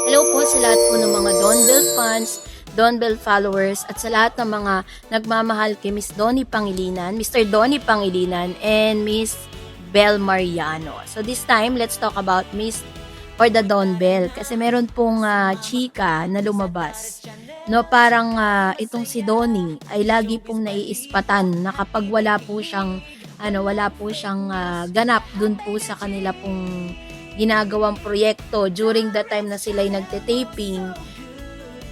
Hello po sa lahat po ng mga Donbell fans, Donbell followers, at sa lahat ng mga nagmamahal kay Miss Donnie Pangilinan, Mr. Donnie Pangilinan, and Miss Bel Mariano. So this time, let's talk about Miss or the Donbell kasi meron pong chika na lumabas. No, parang itong si Donnie ay lagi pong naiispatan na kapag wala po siyang ganap dun po sa kanila pong ginagawang proyekto during the time na sila'y nagte-taping,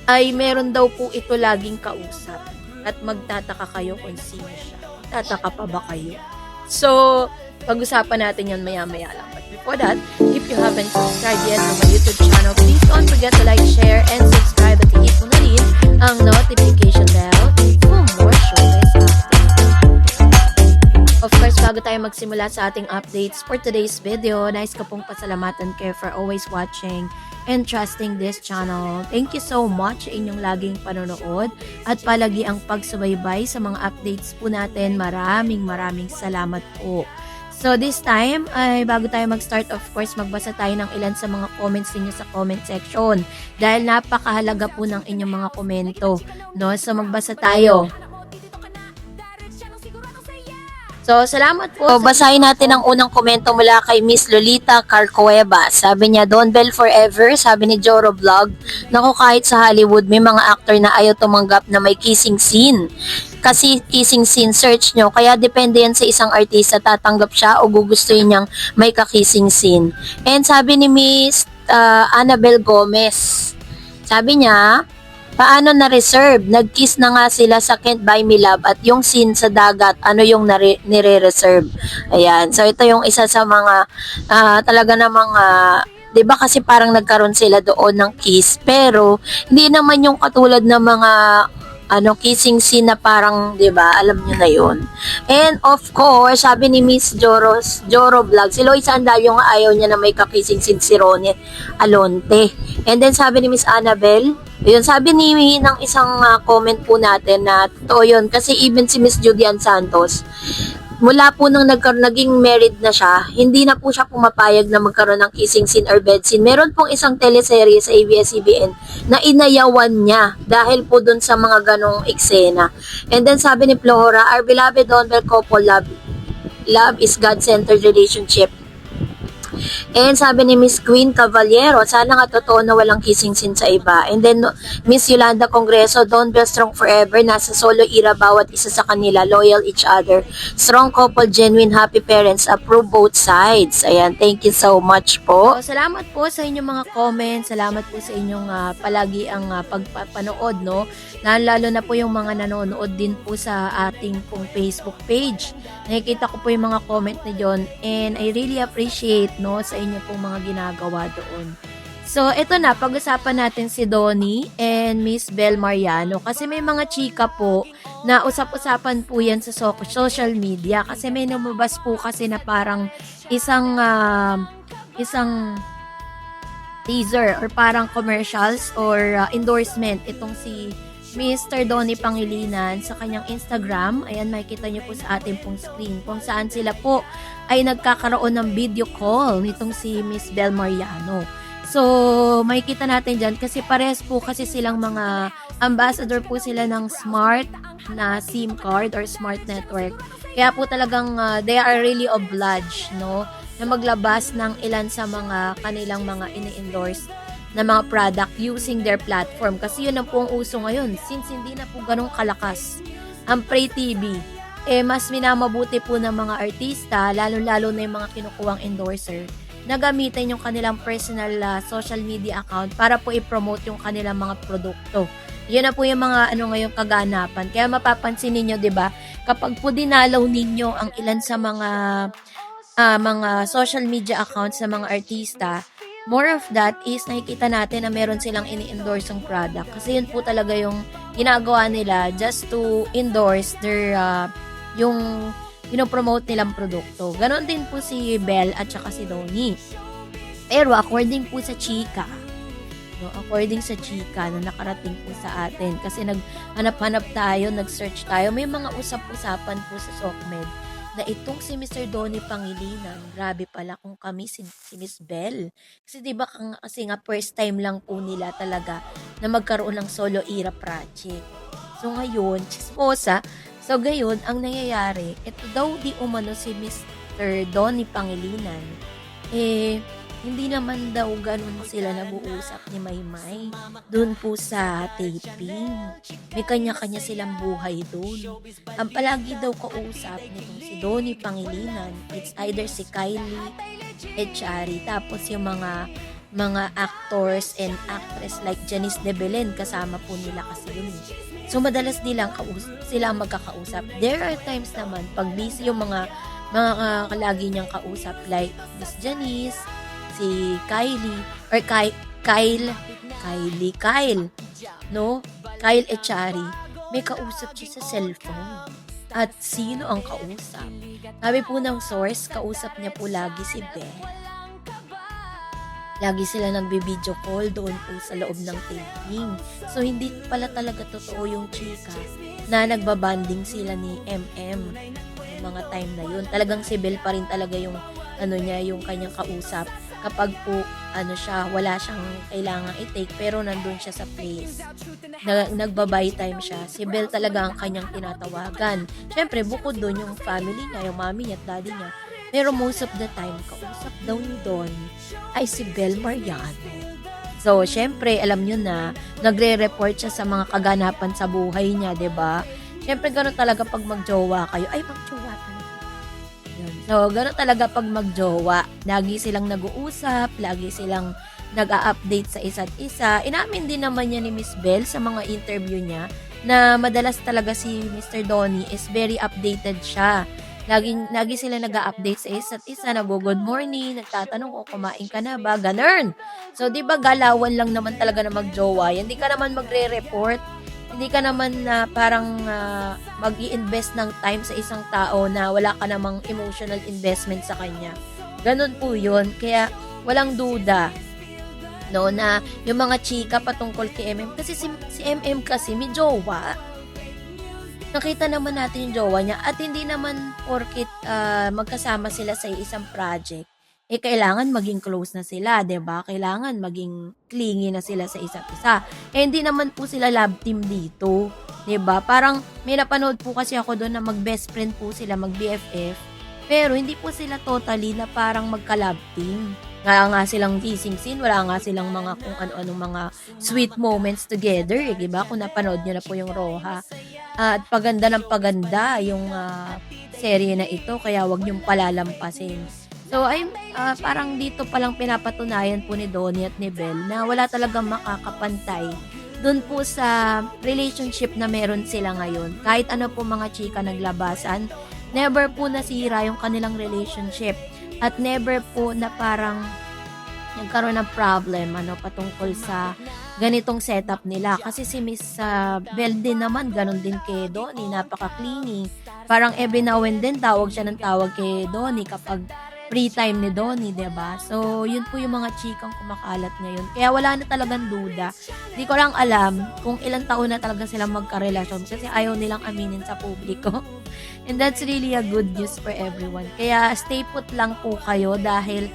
ay meron daw po ito laging kausap. At magtataka kayo kung sino siya. Tataka pa ba kayo? So, pag-usapan natin yan maya-maya lang. But before that, if you haven't subscribed yet to my YouTube channel, please don't forget to like, share, and subscribe at hit mo na rin ang notification bell for more showbiz updates. Of course, bago tayo magsimula sa ating updates for today's video, nais ko pong pasalamatan kayo for always watching and trusting this channel. Thank you so much sa inyong laging panonood at palagi ang pagsubaybay sa mga updates po natin. Maraming salamat po. So this time, ay bago tayo mag-start, of course, magbasa tayo ng ilan sa mga comments ninyo sa comment section. Dahil napakahalaga po ng inyong mga komento. No? So magbasa tayo. So, salamat po. So, basahin natin ang unang komento mula kay Miss Lolita Carcueva. Sabi niya, Donbell forever. Sabi ni Joro Vlog, naku, kahit sa Hollywood, may mga actor na ayaw tumanggap na may kissing scene. Kasi kissing scene, search nyo. Kaya depende yan sa isang artista, tatanggap siya o gugustuhin niyang may ka-kissing scene. And sabi ni Miss Annabel Gomez, sabi niya, paano na-reserve? Nag-kiss na nga sila sa Can't Buy Me Love at yung scene sa dagat, ano yung nire-reserve? Ayan. So, ito yung isa sa mga talaga namang 'di ba kasi parang nagkaroon sila doon ng kiss, pero hindi naman yung katulad ng mga kissing scene na parang, 'di ba? Alam niyo na 'yon. And of course, sabi ni Miss Joro Vlog, si Lois Andayo nga ayaw niya na may ka-kissing scene si Ronnie Alonte. And then sabi ni Miss Annabel, yun, sabi ng isang comment po natin na totoo yun. Kasi even si Miss Judian Santos, mula po nang naging married na siya, hindi na po siya pumapayag na magkaroon ng kissing scene or bed scene. Meron pong isang teleserye sa ABS-CBN na inayawan niya dahil po dun sa mga ganong eksena. And then sabi ni Flora, our beloved Donbell couple, love is God-centered relationship. And sabi ni Miss Queen Cavallero, sana nga totoo na walang kissing scene sa iba. And then Miss Yolanda Congreso, Donbell strong forever, nasa solo era bawat isa sa kanila, loyal each other. Strong couple, genuine happy parents, approve both sides. Ayan, thank you so much po. So, salamat po sa inyong mga comments, salamat po sa inyong palagi ang pagpapanood, no? Lalo na po yung mga nanonood din po sa ating pong Facebook page. Nakikita ko po yung mga comment ni John and I really appreciate, no, sa inyo pong mga ginagawa doon. So, ito na, pag-usapan natin si Donnie and Miss Bel Mariano kasi may mga chika po na usap-usapan po yan sa social media kasi may lumabas po kasi na parang isang teaser or parang commercials or endorsement itong si Mr. Donnie Pangilinan sa kanyang Instagram. Ayan, makikita nyo po sa ating pong screen kung saan sila po ay nagkakaroon ng video call nitong si Miss Bel Mariano. So, makikita natin dyan kasi pares po kasi silang mga ambassador po sila ng smart na SIM card or smart network. Kaya po talagang they are really obliged, no, na maglabas ng ilan sa mga kanilang mga ini-endorse na mga product using their platform. Kasi yun ang pong uso ngayon. Since hindi na po ganun kalakas ang Pray TV, mas minamabuti po ng mga artista, lalo-lalo na yung mga kinukuhang endorser, na gamitin yung kanilang personal social media account para po i-promote yung kanilang mga produkto. Yun na po yung mga ngayong kaganapan. Kaya mapapansin ninyo, 'di ba? Kapag po dinalaw ninyo ang ilan sa mga social media accounts ng mga artista, more of that is nakikita natin na meron silang ini-endorse ang product. Kasi yun po talaga yung ginagawa nila just to endorse their yung pinopromote nilang produkto. Ganon din po si Bel at saka si Donnie. Pero according po sa chika, na nakarating po sa atin, kasi naghanap-hanap tayo, nag-search tayo, may mga usap-usapan po sa SOCMED na itong si Mr. Donnie Pangilinan, grabe pala kung kami si Miss Belle. Kasi 'di ba kasi nga first time lang po nila talaga na magkaroon ng solo era project. So ngayon, chismosa. So ngayon, ang nangyayari, ito daw di umano si Mr. Donnie Pangilinan. Hindi naman daw ganun sila nag-uusap ni Maymay doon po sa taping. May kanya-kanya silang buhay doon. Ang palagi daw kausap nitong si Donnie Pangilinan, it's either si Kylie Echari, tapos yung mga actors and actress like Janice de Belen, kasama po nila kasi yun. So madalas silang magkakausap. There are times naman pag busy yung mga kalagi niyang kausap like Miss Janice, si Kylie, or Kyle Echari, may kausap siya sa cellphone. At sino ang kausap? Sabi po ng source, kausap niya po lagi si Belle. Lagi sila nagbe-video call doon po sa loob ng taping. So, hindi pala talaga totoo yung chika na nagbabanding sila ni MM yung mga time na yun. Talagang si Belle pa rin talaga yung yung kanyang kausap kapag po wala siyang kailangang i-take pero nandun siya sa place. Nagbabay time siya. Si Belle talaga ang kanyang tinatawagan. Syempre, bukod doon yung family niya, yung mommy niya at daddy niya. Pero most of the time, kausap daw ni Don ay si Belle Mariano. So, syempre, alam nyo na, nagre-report siya sa mga kaganapan sa buhay niya, 'di ba? Syempre, gano'n talaga pag magjowa kayo. Ay, magjowa talaga. So, gano'n talaga pag magjowa. Lagi silang nag-uusap, lagi silang nag-a-update sa isa't isa. Inamin din naman niya ni Miss Belle sa mga interview niya na madalas talaga si Mr. Donnie is very updated siya. Lagi sila nag-a-update sa isa't isa, nag-good morning, nagtatanong kung kumain ka na ba, ganun. So, di ba galawan lang naman talaga na magjowa. Hindi ka naman magre-report, hindi ka naman parang mag-i-invest ng time sa isang tao na wala ka namang emotional investment sa kanya. Ganun po yun. Kaya, walang duda na yung mga chika patungkol kay MM. Kasi si MM kasi may jowa. Nakita naman natin yung jowa niya at hindi naman porkit magkasama sila sa isang project, kailangan maging close na sila, 'di ba? Kailangan maging clingy na sila sa isa't isa. Hindi naman po sila love team dito, 'di ba? Parang may napanood po kasi ako doon na mag-best friend po sila, mag-BFF, pero hindi po sila totally na parang magka-love team. Nga silang kissing scene, wala nga silang mga kung ano-anong mga sweet moments together, di ba? Kung napanood nyo na po yung Roha. At paganda ng paganda yung serye na ito, kaya wag nyong palalampasin. So, parang dito palang pinapatunayan po ni Donnie at ni Belle na wala talagang makakapantay dun po sa relationship na meron sila ngayon. Kahit ano po mga chika naglabasan, never po nasira yung kanilang relationship. At never po na parang nagkaroon ng problem patungkol sa ganitong setup nila. Kasi si Miss Belle din naman, ganun din kay Donnie, napaka-clingy. Parang every now and then, tawag siya ng tawag kay Donnie kapag free time ni Donnie, diba? So, yun po yung mga chikang kumakalat ngayon. Kaya wala na talagang duda. Hindi ko lang alam kung ilang taon na talaga silang magkarelasyon kasi ayaw nilang aminin sa publiko. And that's really a good news for everyone. Kaya stay put lang po kayo dahil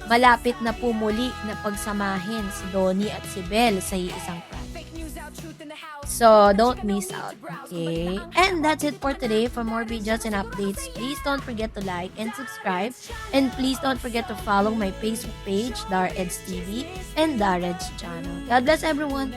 malapit na po muli na pagsamahin si Donnie at si Belle sa isang project. So, don't miss out, okay? And that's it for today. For more videos and updates, please don't forget to like and subscribe. And please don't forget to follow my Facebook page, DarEds TV, and DarEds channel. God bless everyone!